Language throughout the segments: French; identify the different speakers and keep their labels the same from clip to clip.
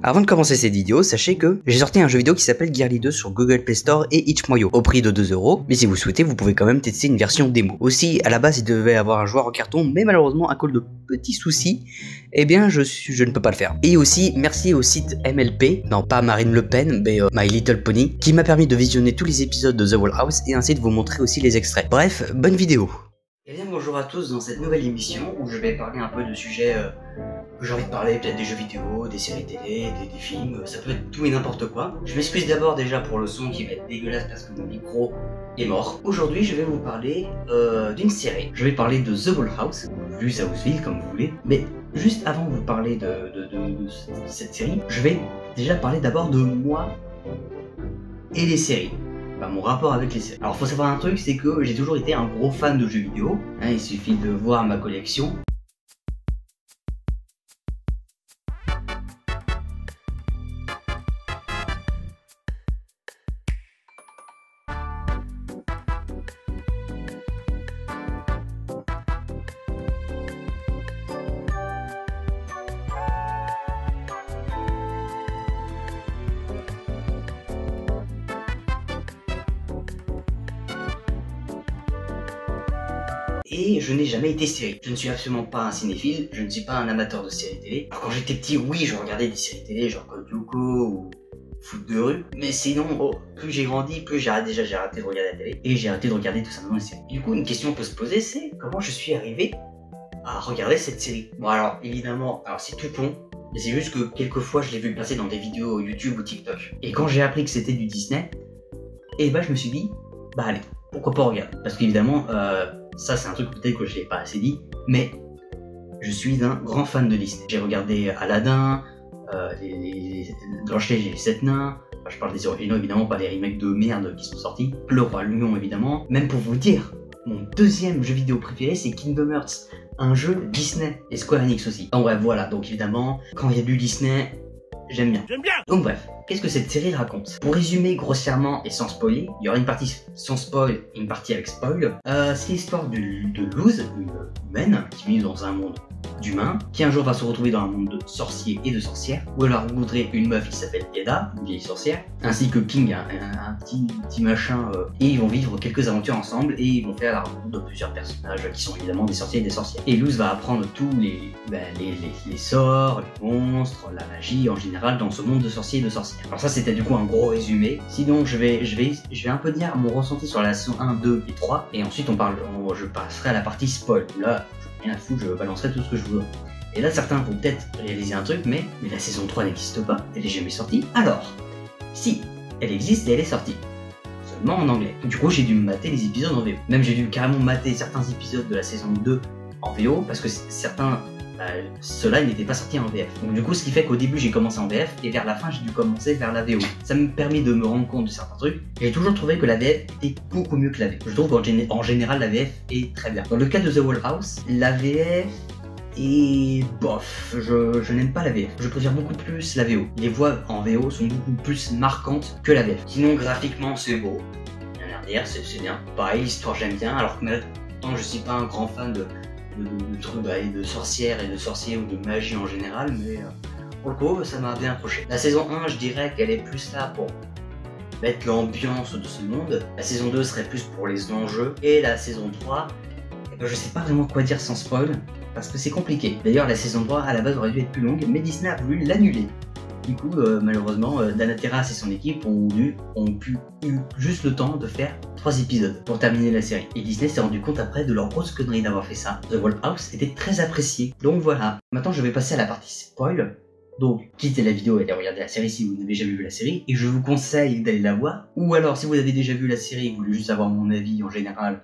Speaker 1: Avant de commencer cette vidéo, sachez que j'ai sorti un jeu vidéo qui s'appelle Gearly 2 sur Google Play Store et Itch.io au prix de 2€, mais si vous souhaitez, vous pouvez quand même tester une version démo. Aussi, à la base, il devait avoir un joueur en carton, mais malheureusement, à cause de petits soucis, eh bien, je ne peux pas le faire. Et aussi, merci au site MLP, non pas Marine Le Pen, mais My Little Pony, qui m'a permis de visionner tous les épisodes de The Wall House et ainsi de vous montrer aussi les extraits. Bref, bonne vidéo. Et bien, bonjour à tous dans cette nouvelle émission où je vais parler un peu de sujets que j'ai envie de parler, peut-être des jeux vidéo, des séries télé, des films, ça peut être tout et n'importe quoi. Je m'excuse d'abord déjà pour le son qui va être dégueulasse parce que mon micro est mort. Aujourd'hui, je vais vous parler d'une série. Je vais parler de The Wall House, ou Luce Houseville comme vous voulez, mais juste avant de vous parler de cette série, je vais déjà parler d'abord de moi et les séries. Enfin, mon rapport avec les séries. Alors faut savoir un truc, c'est que j'ai toujours été un gros fan de jeux vidéo, hein, il suffit de voir ma collection. Et je n'ai jamais été série. Je ne suis absolument pas un cinéphile, je ne suis pas un amateur de séries télé. Alors quand j'étais petit, oui, je regardais des séries télé, genre Code Lyoko ou Foot de rue. Mais sinon, plus j'ai grandi, plus j'ai arrêté de regarder la télé. Et j'ai arrêté de regarder tout simplement les séries. Du coup, une question peut se poser, c'est comment je suis arrivé à regarder cette série. Bon alors, évidemment, c'est tout con. Mais c'est juste que quelquefois, je l'ai vu passer dans des vidéos YouTube ou TikTok. Et quand j'ai appris que c'était du Disney, et bah je me suis dit, bah allez, pourquoi pas regarder. Parce qu'évidemment, ça c'est un truc peut-être que je l'ai pas assez dit, mais je suis un grand fan de Disney. J'ai regardé Aladdin, Blanche-Neige et les 7 nains, enfin, je parle des originaux évidemment, pas les remakes de merde qui sont sortis, Le Roi Lion évidemment, même pour vous dire, mon deuxième jeu vidéo préféré c'est Kingdom Hearts, un jeu Disney et Square Enix aussi. En bref voilà, donc évidemment, quand il y a du Disney, j'aime bien. Donc bref, qu'est-ce que cette série raconte? Pour résumer grossièrement et sans spoiler, il y aura une partie sans spoil et une partie avec spoil. C'est l'histoire de Luz, une humaine qui vit dans un monde d'humains, qui un jour va se retrouver dans un monde de sorciers et de sorcières, où elle va rencontrer une meuf qui s'appelle Eda, une vieille sorcière, ainsi que King, un petit machin, et ils vont vivre quelques aventures ensemble, et ils vont faire la rencontre de plusieurs personnages qui sont évidemment des sorciers et des sorcières. Et Luz va apprendre tous les sorts, les monstres, la magie en général dans ce monde de sorciers et de sorcières. Alors ça c'était du coup un gros résumé. Sinon je vais un peu dire mon ressenti sur la saison 1, 2 et 3, et ensuite je passerai à la partie spoil, où là rien à foutre, je balancerai tout ce que je veux. Et là certains vont peut-être réaliser un truc, mais la saison 3 n'existe pas, elle est jamais sortie. Alors, si, elle existe et elle est sortie. Seulement en anglais. Du coup j'ai dû mater les épisodes en VO. Même j'ai dû carrément mater certains épisodes de la saison 2 en VO, parce que certains, ceux-là n'étaient pas sortis en VF. Donc du coup ce qui fait qu'au début j'ai commencé en VF, et vers la fin j'ai dû commencer vers la VO. Ça me permet de me rendre compte de certains trucs. J'ai toujours trouvé que la VF était beaucoup mieux que la VF. Je trouve qu'en général la VF est très bien. Dans le cas de The Wall House, la VF et bof, je n'aime pas la VF. Je préfère beaucoup plus la VO. Les voix en VO sont beaucoup plus marquantes que la VF. Sinon graphiquement c'est beau, rien à dire, c'est bien. Pareil, l'histoire j'aime bien, alors que maintenant je suis pas un grand fan de sorcières et de sorciers ou de magie en général, mais pour le coup ça m'a bien accroché. La saison 1 je dirais qu'elle est plus là pour mettre l'ambiance de ce monde, la saison 2 serait plus pour les enjeux, et la saison 3, je sais pas vraiment quoi dire sans spoil, parce que c'est compliqué. D'ailleurs la saison 3 à la base aurait dû être plus longue, mais Disney a voulu l'annuler. Du coup, malheureusement, Dana Terrace et son équipe ont eu juste le temps de faire 3 épisodes pour terminer la série. Et Disney s'est rendu compte après de leur grosse connerie d'avoir fait ça. The Wall House était très apprécié. Donc voilà. Maintenant, je vais passer à la partie spoil. Donc, quittez la vidéo et allez regarder la série si vous n'avez jamais vu la série. Et je vous conseille d'aller la voir. Ou alors, si vous avez déjà vu la série et que vous voulez juste avoir mon avis en général,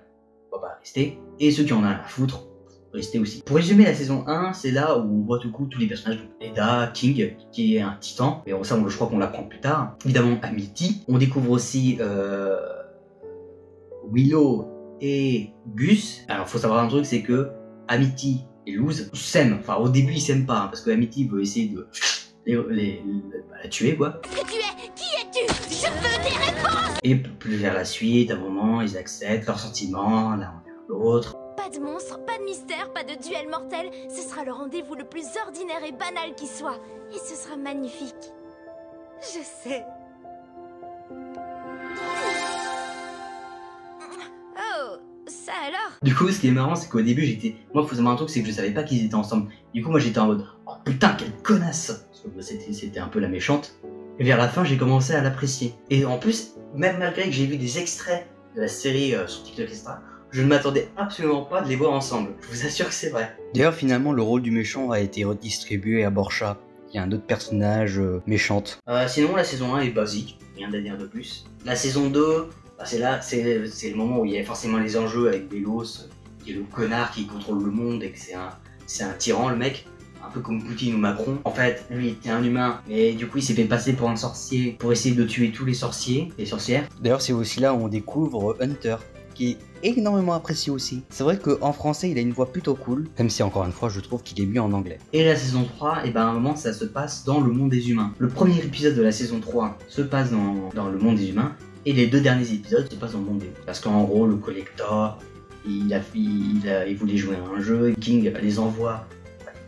Speaker 1: bah restez. Et ceux qui en ont rien à foutre, restez aussi. Pour résumer la saison 1, c'est là où on voit tout coup tous les personnages, donc Eda, King, qui est un titan, et ça je crois qu'on l'apprend plus tard. Évidemment Amity, on découvre aussi Willow et Gus. Alors faut savoir un truc, c'est que Amity et Luz s'aiment, enfin au début ils s'aiment pas, hein, parce que Amity veut essayer de la tuer quoi.
Speaker 2: Qu'est-ce que tu es? Qui es-tu? Je veux des réponses!
Speaker 1: Et plus vers la suite, à un moment ils acceptent leurs sentiments l'un envers l'autre.
Speaker 2: Pas de monstre, pas de mystère, pas pas de duel mortel, ce sera le rendez-vous le plus ordinaire et banal qui soit. Et ce sera magnifique. Je sais. Oh, ça alors?
Speaker 1: Du coup, ce qui est marrant, c'est qu'au début, moi, faut savoir un truc, c'est que je savais pas qu'ils étaient ensemble. Du coup, moi, j'étais en mode, oh putain, quelle connasse! Parce que bah, c'était un peu la méchante. Et vers la fin, j'ai commencé à l'apprécier. Et en plus, même malgré que j'ai vu des extraits de la série sur TikTok, etc., je ne m'attendais absolument pas de les voir ensemble. Je vous assure que c'est vrai. D'ailleurs, finalement, le rôle du méchant a été redistribué à Borcha, qui est un autre personnage méchante. Sinon, la saison 1 est basique, rien à dire de plus. La saison 2, bah, c'est le moment où il y a forcément les enjeux avec Bélos, qui est le connard qui contrôle le monde et que c'est un tyran, le mec. Un peu comme Poutine ou Macron. En fait, lui était un humain, mais du coup il s'est fait passer pour un sorcier pour essayer de tuer tous les sorciers et sorcières. D'ailleurs, c'est aussi là où on découvre Hunter, qui est énormément apprécié aussi. C'est vrai qu'en français, il a une voix plutôt cool, même si encore une fois, je trouve qu'il est mieux en anglais. Et la saison 3, et ben à un moment, ça se passe dans le monde des humains. Le premier épisode de la saison 3 se passe dans le monde des humains, et les deux derniers épisodes se passent dans le monde des humains. Parce qu'en gros, le collector, il voulait jouer à un jeu, King les envoie,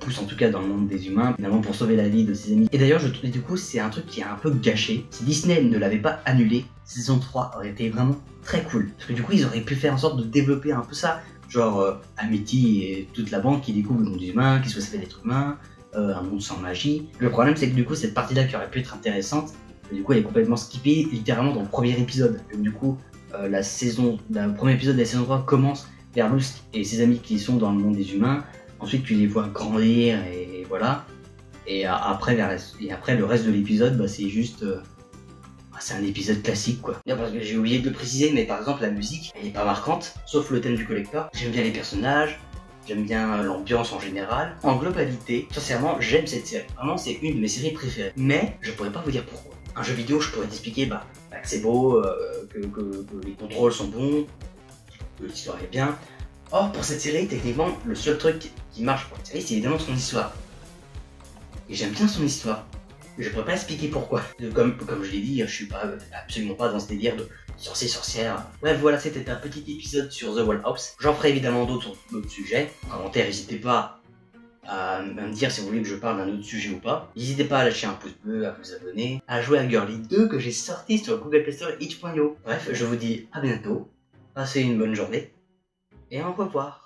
Speaker 1: pousse en tout cas dans le monde des humains, finalement pour sauver la vie de ses amis. Et d'ailleurs, je trouve du coup, c'est un truc qui est un peu gâché. Si Disney ne l'avait pas annulé, saison 3 aurait été vraiment très cool. Parce que du coup, ils auraient pu faire en sorte de développer un peu ça. Genre, Amity et toute la bande qui découvre le monde des humains, qui soit fait d'êtres humains, un monde sans magie. Le problème, c'est que du coup, cette partie-là qui aurait pu être intéressante, du coup, elle est complètement skippée littéralement dans le premier épisode. Et du coup, le premier épisode de la saison 3 commence vers Lusk et ses amis qui sont dans le monde des humains. Ensuite, tu les vois grandir et voilà. Et après, le reste de l'épisode, bah, c'est juste... c'est un épisode classique, quoi. Parce que j'ai oublié de le préciser, mais par exemple, la musique, elle est pas marquante, sauf le thème du collector. J'aime bien les personnages, j'aime bien l'ambiance en général. En globalité, sincèrement, j'aime cette série. Vraiment, c'est une de mes séries préférées. Mais, je pourrais pas vous dire pourquoi. Un jeu vidéo, je pourrais t'expliquer que c'est beau, que les contrôles sont bons, que l'histoire est bien. Or, pour cette série, techniquement, le seul truc qui marche pour cette série, c'est évidemment son histoire. Et j'aime bien son histoire. Je pourrais pas expliquer pourquoi. Comme je l'ai dit, je suis absolument pas dans ce délire de sorcière. Bref, voilà, c'était un petit épisode sur The Wall House. J'en ferai évidemment d'autres sujets. En commentaire, n'hésitez pas à me dire si vous voulez que je parle d'un autre sujet ou pas. N'hésitez pas à lâcher un pouce bleu, à vous abonner, à jouer à Girly 2 que j'ai sorti sur Google Play Store et itch.io. Bref, je vous dis à bientôt. Passez une bonne journée. Et au revoir.